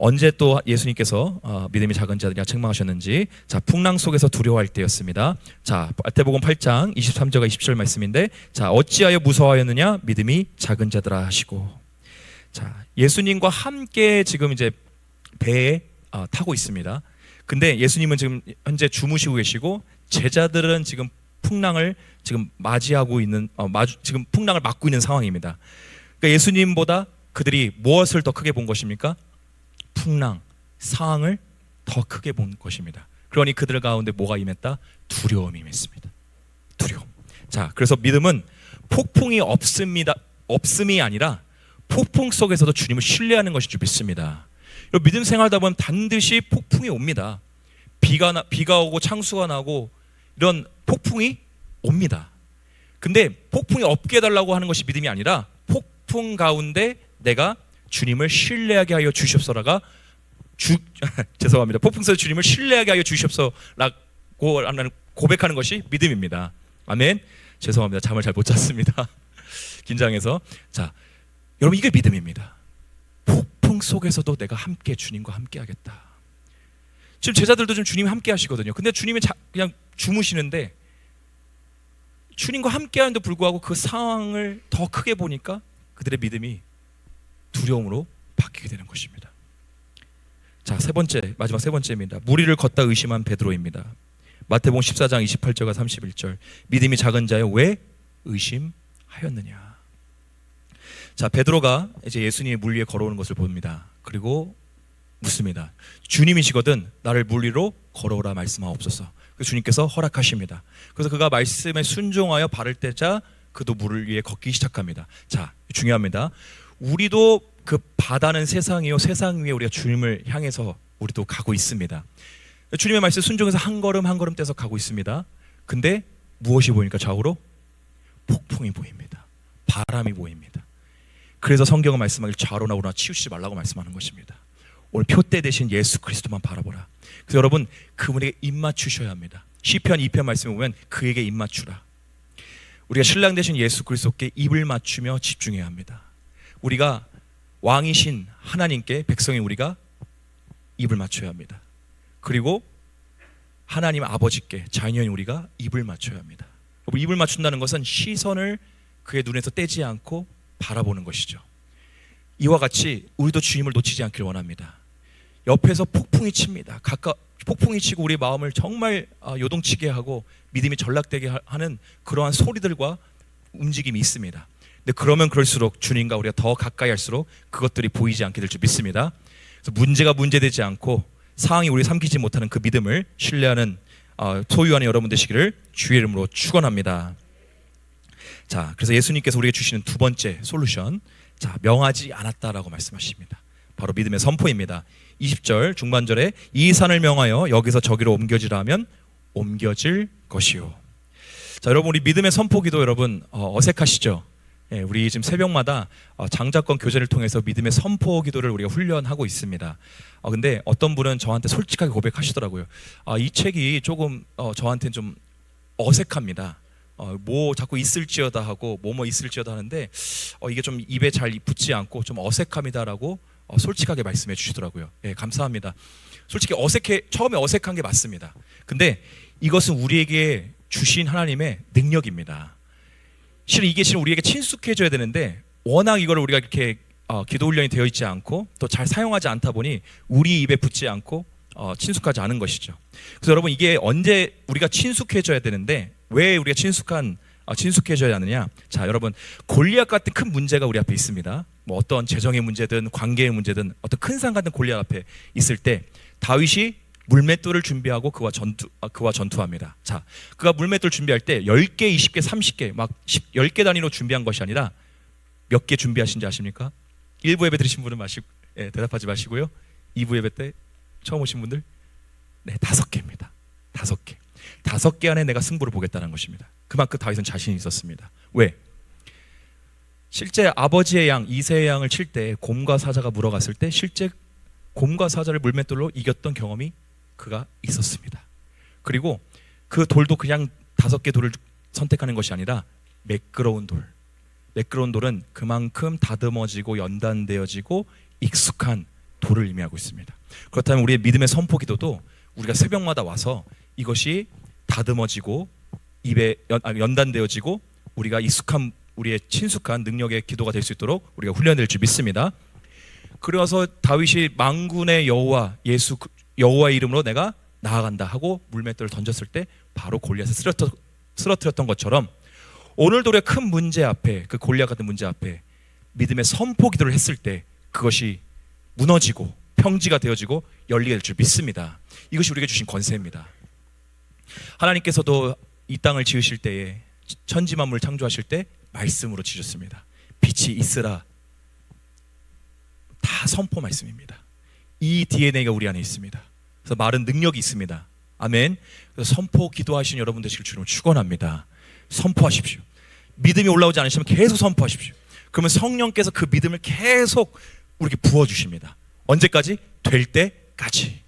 언제 또 예수님께서 믿음이 작은 자들이라 책망하셨는지, 자, 풍랑 속에서 두려워할 때였습니다. 자, 마태복음 8장 23절과 27절 말씀인데, 자, 어찌하여 무서워하였느냐? 믿음이 작은 자들아 하시고. 자, 예수님과 함께 지금 이제 배에 타고 있습니다. 근데 예수님은 지금 현재 주무시고 계시고, 제자들은 지금 풍랑을 지금 맞이하고 있는 지금 풍랑을 맞고 있는 상황입니다. 그러니까 예수님보다 그들이 무엇을 더 크게 본 것입니까? 풍랑, 상황을 더 크게 본 것입니다. 그러니 그들 가운데 뭐가 임했다? 두려움이 임했습니다. 두려움. 자, 그래서 믿음은 폭풍이 없음이 아니라 폭풍 속에서도 주님을 신뢰하는 것인 줄 믿습니다. 믿음 생활하다 보면 반드시 폭풍이 옵니다. 비가 오고 창수가 나고 이런 폭풍이 옵니다. 근데 폭풍이 없게 해달라고 하는 것이 믿음이 아니라 폭풍 가운데 내가 주님을 신뢰하게 하여 주시옵소서라가 죄송합니다. 폭풍 속에 주님을 신뢰하게 하여 주시옵소서라고 하는 고백하는 것이 믿음입니다. 아멘. 죄송합니다. 잠을 잘 못 잤습니다. 긴장해서. 자, 여러분, 이게 믿음입니다. 폭풍 속에서도 내가 함께 주님과 함께 하겠다. 지금 제자들도 좀 주님이 함께 하시거든요. 근데 주님이 그냥 주무시는데 주님과 함께 하는데 불구하고 그 상황을 더 크게 보니까 그들의 믿음이 두려움으로 바뀌게 되는 것입니다. 자, 마지막 세 번째입니다. 무리를 걷다 의심한 베드로입니다. 마태복음 14장 28절과 31절. 믿음이 작은 자여 왜 의심하였느냐. 자, 베드로가 이제 예수님의 물 위에 걸어오는 것을 봅니다. 그리고 묻습니다. 주님이시거든 나를 물 위로 걸어오라 말씀하옵소서. 그래서 주님께서 허락하십니다. 그래서 그가 말씀에 순종하여 발을 떼자 그도 물 위에 걷기 시작합니다. 자, 중요합니다. 우리도 그 바다는 세상이요, 세상 위에 우리가 주님을 향해서 우리도 가고 있습니다. 주님의 말씀 순종해서 한 걸음 한 걸음 떼서 가고 있습니다. 근데 무엇이 보입니까? 좌우로 폭풍이 보입니다. 바람이 보입니다. 그래서 성경은 말씀하길 좌로나 우로나 치우치지 말라고 말씀하는 것입니다. 오늘 표대 대신 예수 그리스도만 바라보라. 그래서 여러분, 그분에게 입 맞추셔야 합니다. 시편 2편 말씀에 보면 그에게 입 맞추라. 우리가 신랑 되신 예수 그리스도께 입을 맞추며 집중해야 합니다. 우리가 왕이신 하나님께, 백성인 우리가 입을 맞춰야 합니다. 그리고 하나님 아버지께, 자녀인 우리가 입을 맞춰야 합니다. 입을 맞춘다는 것은 시선을 그의 눈에서 떼지 않고 바라보는 것이죠. 이와 같이 우리도 주님을 놓치지 않기를 원합니다. 옆에서 폭풍이 칩니다. 폭풍이 치고 우리 마음을 정말 요동치게 하고 믿음이 전락되게 하는 그러한 소리들과 움직임이 있습니다. 근데 그러면 그럴수록 주님과 우리가 더 가까이 할수록 그것들이 보이지 않게 될 줄 믿습니다. 그래서 문제가 문제되지 않고 상황이 우리 삼키지 못하는 그 믿음을 신뢰하는 소유하는 여러분 되시기를 주의 이름으로 축원합니다. 자, 그래서 예수님께서 우리에게 주시는 두 번째 솔루션, 자, 명하지 않았다라고 말씀하십니다. 바로 믿음의 선포입니다. 20절 중반절에 이 산을 명하여 여기서 저기로 옮겨지라 하면 옮겨질 것이요. 자, 여러분, 우리 믿음의 선포기도 여러분 어색하시죠? 예, 우리 지금 새벽마다 장자권 교제를 통해서 믿음의 선포 기도를 우리가 훈련하고 있습니다. 근데 어떤 분은 저한테 솔직하게 고백하시더라고요. 이 책이 조금 저한테는 좀 어색합니다. 뭐 자꾸 있을지어다 하고 뭐뭐 있을지어다 하는데 이게 좀 입에 잘 붙지 않고 좀 어색합니다라고 솔직하게 말씀해 주시더라고요. 예, 감사합니다. 솔직히 처음에 어색한 게 맞습니다. 근데 이것은 우리에게 주신 하나님의 능력입니다. 실은 우리에게 친숙해져야 되는데 워낙 이걸 우리가 이렇게 기도 훈련이 되어 있지 않고 또 잘 사용하지 않다 보니 우리 입에 붙지 않고 친숙하지 않은 것이죠. 그래서 여러분, 이게 언제 우리가 친숙해져야 되는데 왜 우리가 친숙해져야 하느냐? 자, 여러분, 골리앗 같은 큰 문제가 우리 앞에 있습니다. 뭐 어떤 재정의 문제든 관계의 문제든 어떤 큰 산 같은 골리앗 앞에 있을 때 다윗이 물맷돌을 준비하고 그와 전투합니다. 자, 그가 물맷돌 준비할 때 10개, 20개, 30개 막 10개 단위로 준비한 것이 아니라 몇 개 준비하신지 아십니까? 1부 예배 들으신 분은 대답하지 마시고요. 2부 예배 때 처음 오신 분들 5개입니다. 5개. 5개 안에 내가 승부를 보겠다는 것입니다. 그만큼 다윗은 자신이 있었습니다. 왜? 실제 아버지의 양 이새의 양을 칠 때 곰과 사자가 물어갔을 때 실제 곰과 사자를 물맷돌로 이겼던 경험이 그가 있었습니다. 그리고 그 돌도 그냥 5개 돌을 선택하는 것이 아니라 매끄러운 돌. 매끄러운 돌은 그만큼 다듬어지고 연단되어지고 익숙한 돌을 의미하고 있습니다. 그렇다면 우리의 믿음의 선포 기도도 우리가 새벽마다 와서 이것이 다듬어지고 입에 연단되어지고 우리가 익숙한 우리의 친숙한 능력의 기도가 될 수 있도록 우리가 훈련될 줄 믿습니다. 그래서 다윗이 만군의 여호와 여호와의 이름으로 내가 나아간다 하고 물맷돌을 던졌을 때 바로 골리앗을 쓰러뜨렸던 것처럼 오늘도 우리가 큰 문제 앞에 그 골리앗 같은 문제 앞에 믿음의 선포 기도를 했을 때 그것이 무너지고 평지가 되어지고 열리게 될 줄 믿습니다. 이것이 우리에게 주신 권세입니다. 하나님께서도 이 땅을 지으실 때에 천지 만물을 창조하실 때 말씀으로 지으셨습니다. 빛이 있으라. 다 선포 말씀입니다. 이 DNA가 우리 안에 있습니다. 그래서 말은 능력이 있습니다. 아멘. 그래서 선포 기도하시는 여러분 되시길 주로 축원합니다. 선포하십시오. 믿음이 올라오지 않으시면 계속 선포하십시오. 그러면 성령께서 그 믿음을 계속 우리에게 부어주십니다. 언제까지? 될 때까지.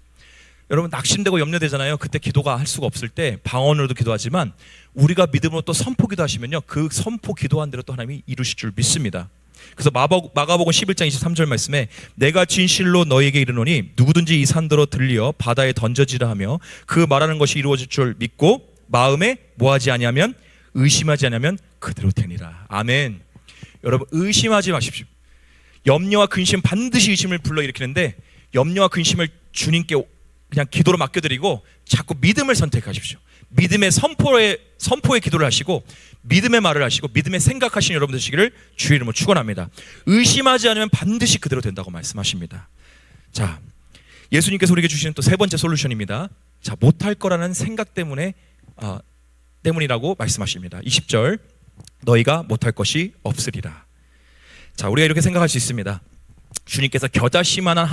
여러분 낙심되고 염려되잖아요. 그때 기도가 할 수가 없을 때 방언으로도 기도하지만 우리가 믿음으로 또 선포 기도하시면요 그 선포 기도한 대로 또 하나님이 이루실 줄 믿습니다. 그래서 마가복음 11장 23절 말씀에 내가 진실로 너에게 이르노니 누구든지 이 산더러 들려 바다에 던져지라 하며 그 말하는 것이 이루어질 줄 믿고 마음에 뭐하지 아니하면 의심하지 않으면 그대로 되니라. 아멘. 여러분 의심하지 마십시오. 염려와 근심 반드시 의심을 불러일으키는데 염려와 근심을 주님께 그냥 기도로 맡겨드리고 자꾸 믿음을 선택하십시오. 믿음의 선포의 기도를 하시고 믿음의 말을 하시고 믿음의 생각하시는 여러분 되시기를 주의 이름으로 축원합니다. 의심하지 않으면 반드시 그대로 된다고 말씀하십니다. 자, 예수님께서 우리에게 주시는 또 세 번째 솔루션입니다. 자, 못할 거라는 생각 때문이라고 말씀하십니다. 20절 너희가 못할 것이 없으리라. 자, 우리가 이렇게 생각할 수 있습니다. 주님께서 겨자씨만한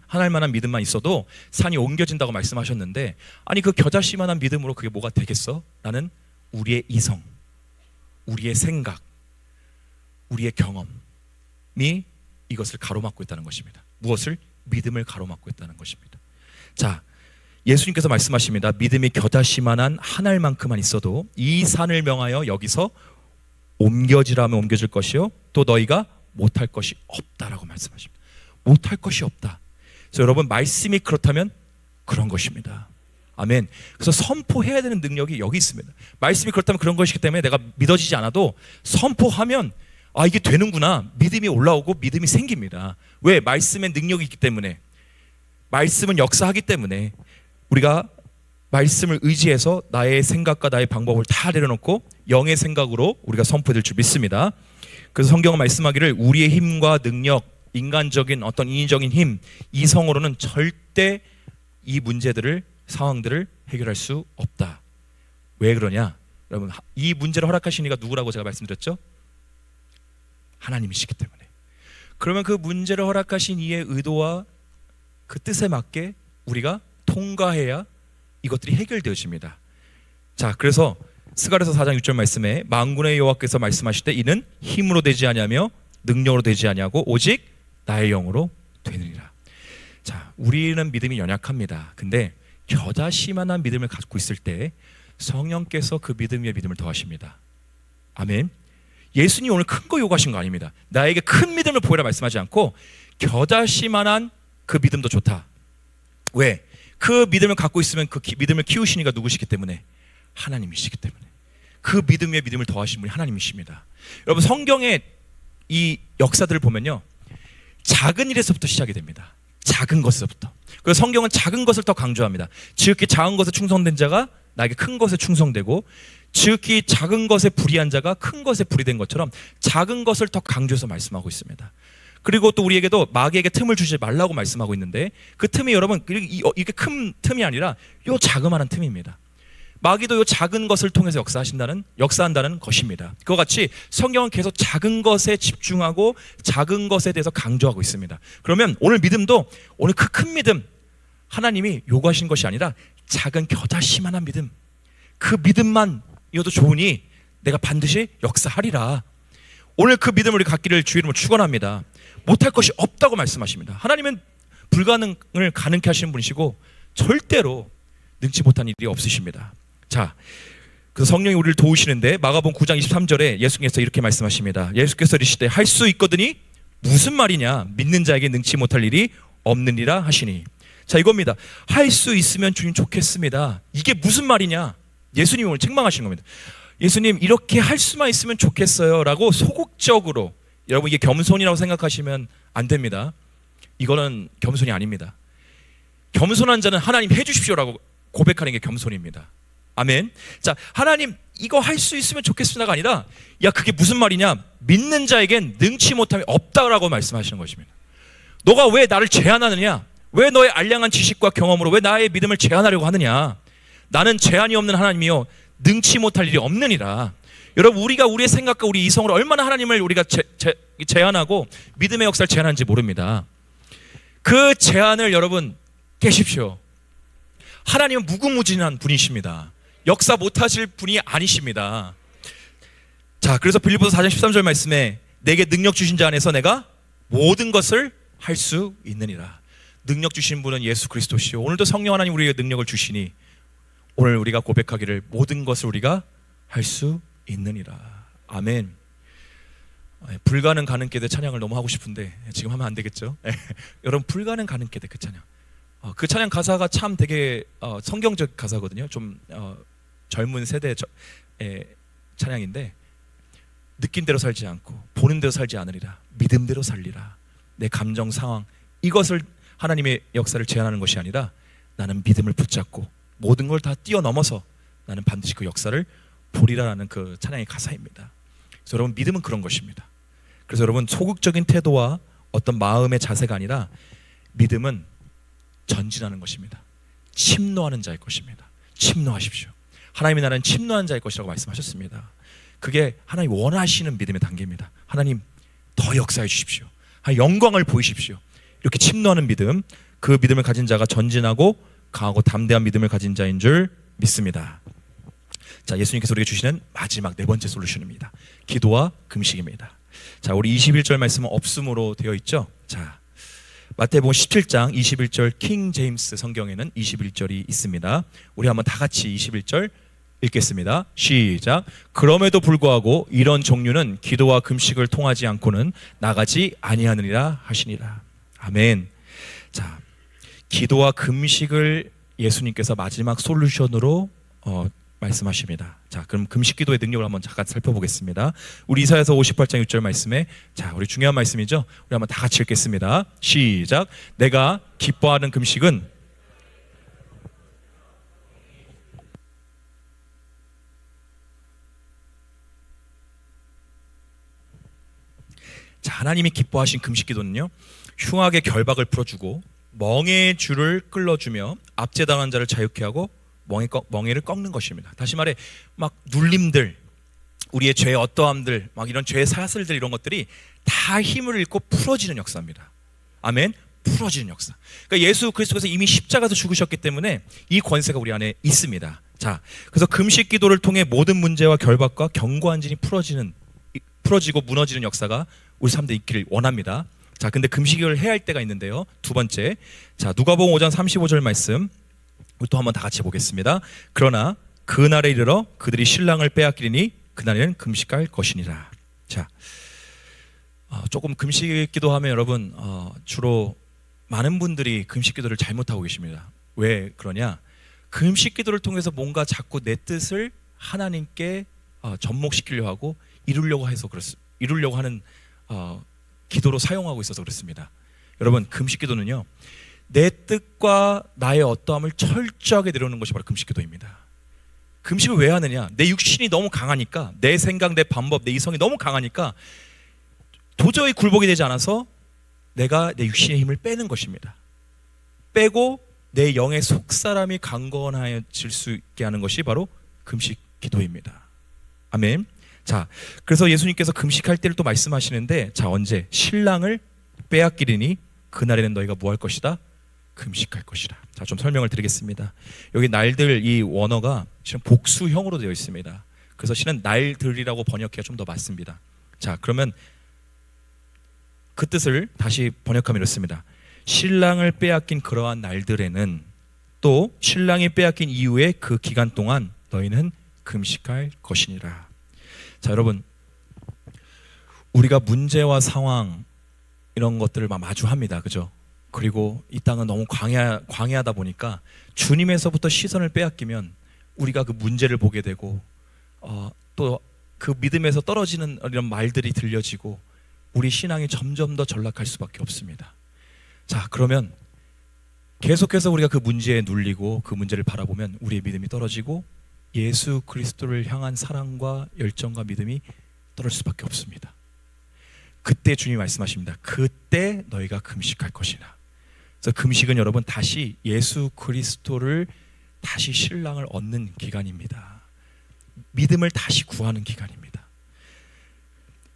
하늘만한 믿음만 있어도 산이 옮겨진다고 말씀하셨는데 아니 그 겨자씨만한 믿음으로 그게 뭐가 되겠어? 라는 우리의 이성, 우리의 생각, 우리의 경험이 이것을 가로막고 있다는 것입니다. 무엇을? 믿음을 가로막고 있다는 것입니다. 자, 예수님께서 말씀하십니다. 믿음이 겨자씨만한 한 알만큼만 있어도 이 산을 명하여 여기서 옮겨지라 하면 옮겨질 것이요 또 너희가 못할 것이 없다라고 말씀하십니다. 못할 것이 없다. 그래서 여러분 말씀이 그렇다면 그런 것입니다. 아멘. 그래서 선포해야 되는 능력이 여기 있습니다. 말씀이 그렇다면 그런 것이기 때문에 내가 믿어지지 않아도 선포하면 아 이게 되는구나. 믿음이 올라오고 믿음이 생깁니다. 왜? 말씀의 능력이 있기 때문에. 말씀은 역사하기 때문에 우리가 말씀을 의지해서 나의 생각과 나의 방법을 다 내려놓고 영의 생각으로 우리가 선포될 줄 믿습니다. 그래서 성경은 말씀하기를 우리의 힘과 능력, 인간적인 어떤 인위적인 힘, 이성으로는 절대 이 문제들을 상황들을 해결할 수 없다. 왜 그러냐? 여러분 이 문제를 허락하신 이가 누구라고 제가 말씀드렸죠? 하나님이시기 때문에. 그러면 그 문제를 허락하신 이의 의도와 그 뜻에 맞게 우리가 통과해야 이것들이 해결되어집니다. 자, 그래서 스가랴서 4장 6절 말씀에 만군의 여호와께서 말씀하실 때 이는 힘으로 되지 아니하며 능력으로 되지 아니하고 오직 나의 영으로 되느니라. 자, 우리는 믿음이 연약합니다. 근데 겨자씨만한 믿음을 갖고 있을 때 성령께서 그 믿음 위에 믿음을 더하십니다. 아멘. 예수님 오늘 큰 거 요구하신 거 아닙니다. 나에게 큰 믿음을 보이라 말씀하지 않고 겨자씨만한 그 믿음도 좋다. 왜? 그 믿음을 갖고 있으면 그 믿음을 키우신 이가 누구시기 때문에? 하나님이시기 때문에. 그 믿음 위에 믿음을 더하신 분이 하나님이십니다. 여러분 성경의 이 역사들을 보면요 작은 일에서부터 시작이 됩니다. 작은 것에서부터. 그래서 성경은 작은 것을 더 강조합니다. 지극히 작은 것에 충성된 자가 나에게 큰 것에 충성되고 지극히 작은 것에 불의한 자가 큰 것에 불의된 것처럼 작은 것을 더 강조해서 말씀하고 있습니다. 그리고 또 우리에게도 마귀에게 틈을 주지 말라고 말씀하고 있는데 그 틈이 여러분 이게 큰 틈이 아니라 요 자그마한 틈입니다. 마귀도 요 작은 것을 통해서 역사한다는 것입니다. 그와 같이 성경은 계속 작은 것에 집중하고 작은 것에 대해서 강조하고 있습니다. 그러면 오늘 믿음도 오늘 그 큰 믿음 하나님이 요구하신 것이 아니라 작은 겨자씨만한 믿음, 그 믿음만이어도 좋으니 내가 반드시 역사하리라. 오늘 그 믿음을 우리 갖기를 주의 이름으로 축원합니다. 못할 것이 없다고 말씀하십니다. 하나님은 불가능을 가능케 하시는 분이시고 절대로 능치 못한 일이 없으십니다. 자, 그래서 성령이 우리를 도우시는데 마가복음 9장 23절에 예수께서 이렇게 말씀하십니다. 예수께서 이르시되 할 수 있거든이 무슨 말이냐, 믿는 자에게 능치 못할 일이 없느니라 하시니. 자, 이겁니다. 할 수 있으면 주님 좋겠습니다. 이게 무슨 말이냐? 예수님이 오늘 책망하시는 겁니다. 예수님, 이렇게 할 수만 있으면 좋겠어요 라고 소극적으로, 여러분 이게 겸손이라고 생각하시면 안 됩니다. 이거는 겸손이 아닙니다. 겸손한 자는 하나님 해주십시오라고 고백하는 게 겸손입니다. 아멘. 자, 하나님 이거 할 수 있으면 좋겠습니다가 아니라, 야, 그게 무슨 말이냐, 믿는 자에겐 능치 못함이 없다라고 말씀하시는 것입니다. 너가 왜 나를 제한하느냐, 왜 너의 알량한 지식과 경험으로 왜 나의 믿음을 제한하려고 하느냐. 나는 제한이 없는 하나님이요 능치 못할 일이 없느니라. 여러분, 우리가 우리의 생각과 우리 이성으로 얼마나 하나님을 우리가 제한하고 믿음의 역사를 제한하는지 모릅니다. 그 제한을 여러분 깨십시오. 하나님은 무궁무진한 분이십니다. 역사 못하실 분이 아니십니다. 자, 그래서 빌립보서 4장 13절 말씀에 내게 능력 주신 자 안에서 내가 모든 것을 할 수 있느니라. 능력 주신 분은 예수 그리스도시요, 오늘도 성령 하나님 우리에게 능력을 주시니 오늘 우리가 고백하기를 모든 것을 우리가 할 수 있느니라. 아멘. 불가능 가능케 찬양을 너무 하고 싶은데 지금 하면 안 되겠죠? 여러분, 불가능 가능케 그 찬양, 그 찬양 가사가 참 되게 성경적 가사거든요. 좀 젊은 세대의 찬양인데, 느낀 대로 살지 않고 보는 대로 살지 않으리라, 믿음대로 살리라. 내 감정 상황 이것을 하나님의 역사를 제한하는 것이 아니라 나는 믿음을 붙잡고 모든 걸 다 뛰어넘어서 나는 반드시 그 역사를 보리라라는 그 찬양의 가사입니다. 그래서 여러분, 믿음은 그런 것입니다. 그래서 여러분, 소극적인 태도와 어떤 마음의 자세가 아니라 믿음은 전진하는 것입니다. 침노하는 자의 것입니다. 침노하십시오. 하나님이 나는 침노하는 자의 것이라고 말씀하셨습니다. 그게 하나님 원하시는 믿음의 단계입니다. 하나님 더 역사해 주십시오. 영광을 보이십시오. 이렇게 침노하는 믿음, 그 믿음을 가진 자가 전진하고 강하고 담대한 믿음을 가진 자인 줄 믿습니다. 자, 예수님께서 우리에게 주시는 마지막 네 번째 솔루션입니다. 기도와 금식입니다. 자, 우리 21절 말씀은 없음으로 되어 있죠. 자, 마태복음 17장 21절 킹 제임스 성경에는 21절이 있습니다. 우리 한번 다 같이 21절 읽겠습니다. 시작. 그럼에도 불구하고 이런 종류는 기도와 금식을 통하지 않고는 나가지 아니하느니라 하시니라. 아멘. 자, 기도와 금식을 예수님께서 마지막 솔루션으로 말씀하십니다. 자, 그럼 금식 기도의 능력을 한번 잠깐 살펴보겠습니다. 우리 이사야서 58장 6절 말씀에, 자, 우리 중요한 말씀이죠. 우리 한번 다 같이 읽겠습니다. 시작. 내가 기뻐하는 금식은 자, 하나님이 기뻐하신 금식 기도는요, 흉악의 결박을 풀어주고 멍에의 줄을 끌어주며 압제당한 자를 자유케 하고 멍에를 꺾는 것입니다. 다시 말해, 막 눌림들, 우리의 죄의 어떠함들, 막 이런 죄의 사슬들, 이런 것들이 다 힘을 잃고 풀어지는 역사입니다. 아멘. 풀어지는 역사. 그러니까 예수 그리스도께서 이미 십자가에서 죽으셨기 때문에 이 권세가 우리 안에 있습니다. 자, 그래서 금식 기도를 통해 모든 문제와 결박과 견고한 진이 풀어지고 무너지는 역사가 우리 삶에 있기를 원합니다. 자, 근데 금식을 해야 할 때가 있는데요. 두 번째, 자, 누가복음 5장 35절 말씀 우리 또 한번 다 같이 보겠습니다. 그러나 그날에 이르러 그들이 신랑을 빼앗기리니 그날에는 금식할 것이니라. 자, 조금 금식 기도하면 여러분 주로 많은 분들이 금식 기도를 잘못하고 계십니다. 왜 그러냐? 금식 기도를 통해서 뭔가 자꾸 내 뜻을 하나님께 접목시키려 하고 이루려고 하는 기도로 사용하고 있어서 그렇습니다. 여러분, 금식 기도는요, 내 뜻과 나의 어떠함을 철저하게 내려놓는 것이 바로 금식 기도입니다. 금식을 왜 하느냐? 내 육신이 너무 강하니까, 내 생각, 내 방법, 내 이성이 너무 강하니까 도저히 굴복이 되지 않아서 내가 내 육신의 힘을 빼는 것입니다. 빼고 내 영의 속사람이 강건해질 수 있게 하는 것이 바로 금식 기도입니다. 아멘. 자, 그래서 예수님께서 금식할 때를 또 말씀하시는데, 자, 언제? 신랑을 빼앗기리니 그날에는 너희가 뭐 할 것이다? 금식할 것이라. 자, 좀 설명을 드리겠습니다. 여기 날들 이 원어가 실은 복수형으로 되어 있습니다. 그래서 실은 날들이라고 번역해야 좀 더 맞습니다. 자, 그러면 그 뜻을 다시 번역하면 이렇습니다. 신랑을 빼앗긴 그러한 날들에는, 또 신랑이 빼앗긴 이후에 그 기간 동안 너희는 금식할 것이니라. 자, 여러분, 우리가 문제와 상황 이런 것들을 막 마주합니다. 그죠? 그리고 이 땅은 너무 광야하다 보니까 주님에서부터 시선을 빼앗기면 우리가 그 문제를 보게 되고, 또 그 믿음에서 떨어지는 이런 말들이 들려지고 우리 신앙이 점점 더 전락할 수밖에 없습니다. 자, 그러면 계속해서 우리가 그 문제에 눌리고 그 문제를 바라보면 우리의 믿음이 떨어지고 예수 그리스도를 향한 사랑과 열정과 믿음이 떨어질 수밖에 없습니다. 그때 주님이 말씀하십니다. 그때 너희가 금식할 것이나. 그래서 금식은 여러분 다시 예수 그리스도를 다시 신랑을 얻는 기간입니다. 믿음을 다시 구하는 기간입니다.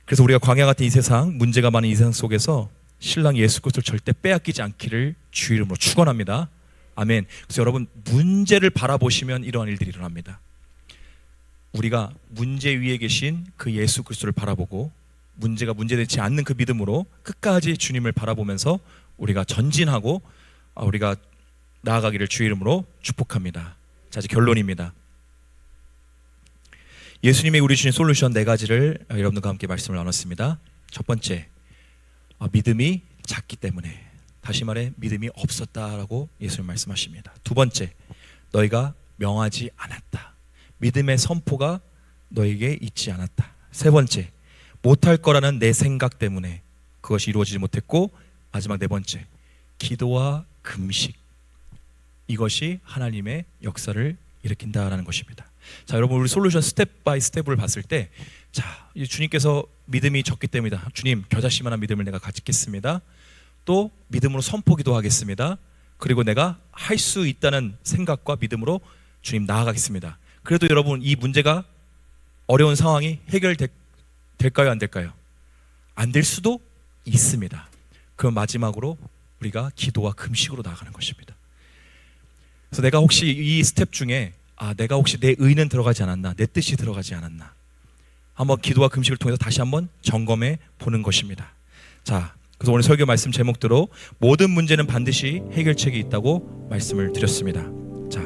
그래서 우리가 광야 같은 이 세상, 문제가 많은 이 세상 속에서 신랑 예수 그리스도를 절대 빼앗기지 않기를 주 이름으로 축원합니다. 아멘. 그래서 여러분, 문제를 바라보시면 이러한 일들이 일어납니다. 우리가 문제 위에 계신 그 예수 그리스도를 바라보고 문제가 문제되지 않는 그 믿음으로 끝까지 주님을 바라보면서 우리가 전진하고 우리가 나아가기를 주 이름으로 축복합니다. 자, 이제 결론입니다. 예수님이 우리 주신 솔루션 4가지를 여러분들과 함께 말씀을 나눴습니다. 첫 번째, 믿음이 작기 때문에. 다시 말해 믿음이 없었다라고 예수님 말씀하십니다. 두 번째, 너희가 명하지 않았다. 믿음의 선포가 너에게 있지 않았다. 세 번째, 못할 거라는 내 생각 때문에 그것이 이루어지지 못했고, 마지막 4번째, 기도와 금식, 이것이 하나님의 역사를 일으킨다라는 것입니다. 자, 여러분, 우리 솔루션 스텝 바이 스텝을 봤을 때, 자, 주님께서 믿음이 적기 때문이다. 주님, 겨자씨만한 믿음을 내가 가지겠습니다. 또 믿음으로 선포기도 하겠습니다. 그리고 내가 할 수 있다는 생각과 믿음으로 주님 나아가겠습니다. 그래도 여러분, 이 문제가 어려운 상황이 해결될까요? 안 될까요? 안 될 수도 있습니다. 그럼 마지막으로 우리가 기도와 금식으로 나아가는 것입니다. 그래서 내가 혹시 이 스텝 중에 내가 혹시 내 의는 들어가지 않았나, 내 뜻이 들어가지 않았나, 한번 기도와 금식을 통해서 다시 한번 점검해 보는 것입니다. 자, 그래서 오늘 설교 말씀 제목대로 모든 문제는 반드시 해결책이 있다고 말씀을 드렸습니다. 자,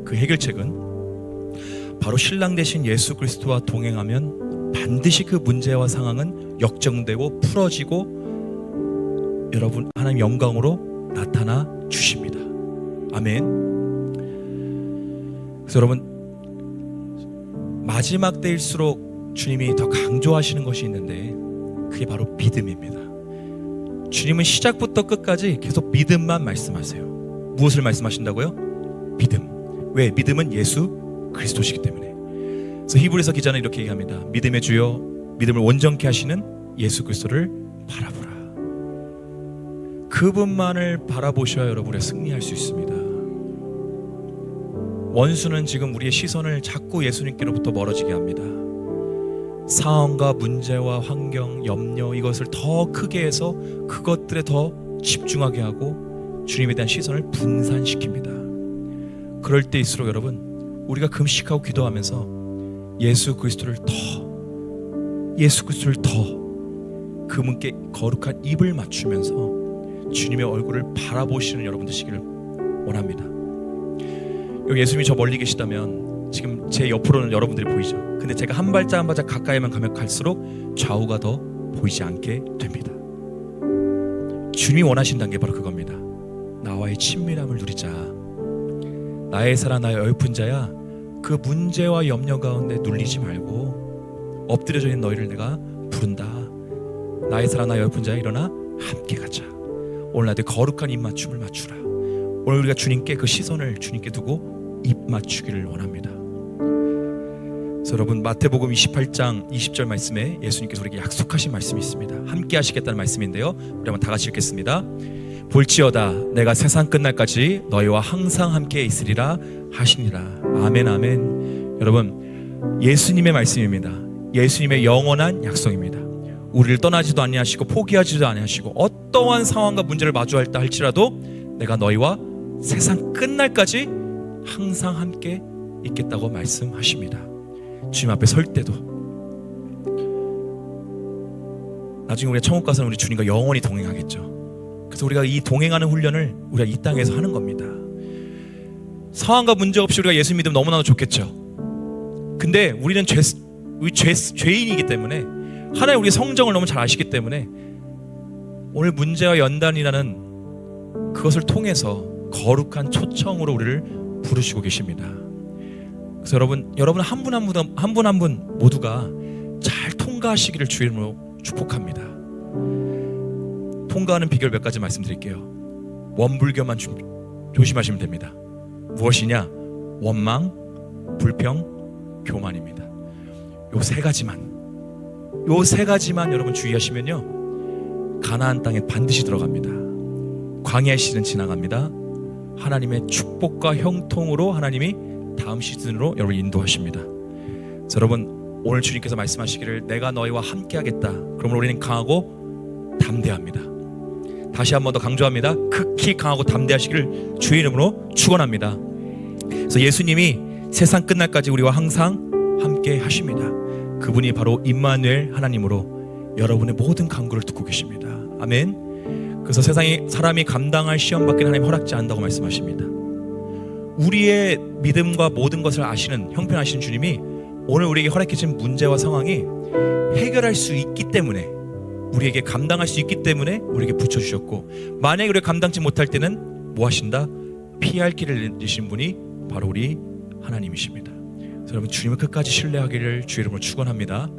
그 해결책은 바로 신랑 되신 예수 그리스도와 동행하면 반드시 그 문제와 상황은 역정되고 풀어지고 여러분 하나님 영광으로 나타나 주십니다. 아멘. 그래서 여러분, 마지막 때일수록 주님이 더 강조하시는 것이 있는데 그게 바로 믿음입니다. 주님은 시작부터 끝까지 계속 믿음만 말씀하세요. 무엇을 말씀하신다고요? 믿음. 왜? 믿음은 예수 그리스도시기 때문에. 그래서 히브리서 기자는 이렇게 얘기합니다. 믿음의 주요, 믿음을 온전케 하시는 예수 그리스도를 바라보라. 그분만을 바라보셔야 여러분 우리가 승리할 수 있습니다. 원수는 지금 우리의 시선을 자꾸 예수님께로부터 멀어지게 합니다. 상황과 문제와 환경, 염려, 이것을 더 크게 해서 그것들에 더 집중하게 하고 주님에 대한 시선을 분산시킵니다. 그럴 때일수록 여러분, 우리가 금식하고 기도하면서 예수 그리스도를 더 그분께 거룩한 입을 맞추면서 주님의 얼굴을 바라보시는 여러분 되시기를 원합니다. 여기 예수님이 저 멀리 계시다면 지금 제 옆으로는 여러분들이 보이죠. 근데 제가 한 발짝 한 발짝 가까이만 가면 갈수록 좌우가 더 보이지 않게 됩니다. 주님이 원하신다는 게 바로 그겁니다. 나와의 친밀함을 누리자. 나의 사랑, 나의 어여쁜 자야, 그 문제와 염려 가운데 눌리지 말고 엎드려져 있는 너희를 내가 부른다. 나의 사랑, 나의 어여쁜 자야, 일어나 함께 가자. 오늘 나한테 거룩한 입 맞춤을 맞추라. 오늘 우리가 주님께 그 시선을 주님께 두고 입 맞추기를 원합니다. 그래서 여러분, 마태복음 28장 20절 말씀에 예수님께서 우리에게 약속하신 말씀이 있습니다. 함께 하시겠다는 말씀인데요, 우리 한번 다 같이 읽겠습니다. 볼지어다 내가 세상 끝날까지 너희와 항상 함께 있으리라 하시니라. 아멘, 아멘. 여러분, 예수님의 말씀입니다. 예수님의 영원한 약속입니다. 우리를 떠나지도 아니하시고 포기하지도 아니하시고 어떠한 상황과 문제를 마주할 때 할지라도 내가 너희와 세상 끝날까지 항상 함께 있겠다고 말씀하십니다. 주님 앞에 설 때도, 나중에 우리가 천국 가서는 우리 주님과 영원히 동행하겠죠. 그래서 우리가 이 동행하는 훈련을 우리가 이 땅에서 하는 겁니다. 상황과 문제 없이 우리가 예수 믿으면 너무나도 좋겠죠. 근데 우리는 죄인이기 때문에, 하나님 우리 성정을 너무 잘 아시기 때문에 오늘 문제와 연단이라는 그것을 통해서 거룩한 초청으로 우리를 부르시고 계십니다. 그래서 여러분 한 분 한 분 모두가 잘 통과하시기를 주의 이름으로 축복합니다. 통과하는 비결 몇 가지 말씀드릴게요. 원불교만 조심하시면 됩니다. 무엇이냐? 원망, 불평, 교만입니다. 요 세 가지만 여러분 주의하시면요, 가나안 땅에 반드시 들어갑니다. 광야의 시즌 지나갑니다. 하나님의 축복과 형통으로 하나님이 다음 시즌으로 여러분 인도하십니다. 그래서 여러분, 오늘 주님께서 말씀하시기를 내가 너희와 함께 하겠다. 그러면 우리는 강하고 담대합니다. 다시 한 번 더 강조합니다. 극히 강하고 담대하시기를 주의 이름으로 축원합니다. 그래서 예수님이 세상 끝날까지 우리와 항상 함께 하십니다. 그분이 바로 임마누엘 하나님으로 여러분의 모든 간구를 듣고 계십니다. 아멘. 그래서 사람이 감당할 시험 받기는 하나님 허락지 않는다고 말씀하십니다. 우리의 믿음과 모든 것을 아시는, 형편하시는 주님이 오늘 우리에게 허락해 주신 문제와 상황이 해결할 수 있기 때문에, 우리에게 감당할 수 있기 때문에 우리에게 붙여주셨고, 만약에 우리가 감당치 못할 때는 뭐 하신다? 피할 길을 내신 분이 바로 우리 하나님이십니다. 그래서 여러분, 주님을 끝까지 신뢰하기를 주의 이름으로 축원합니다.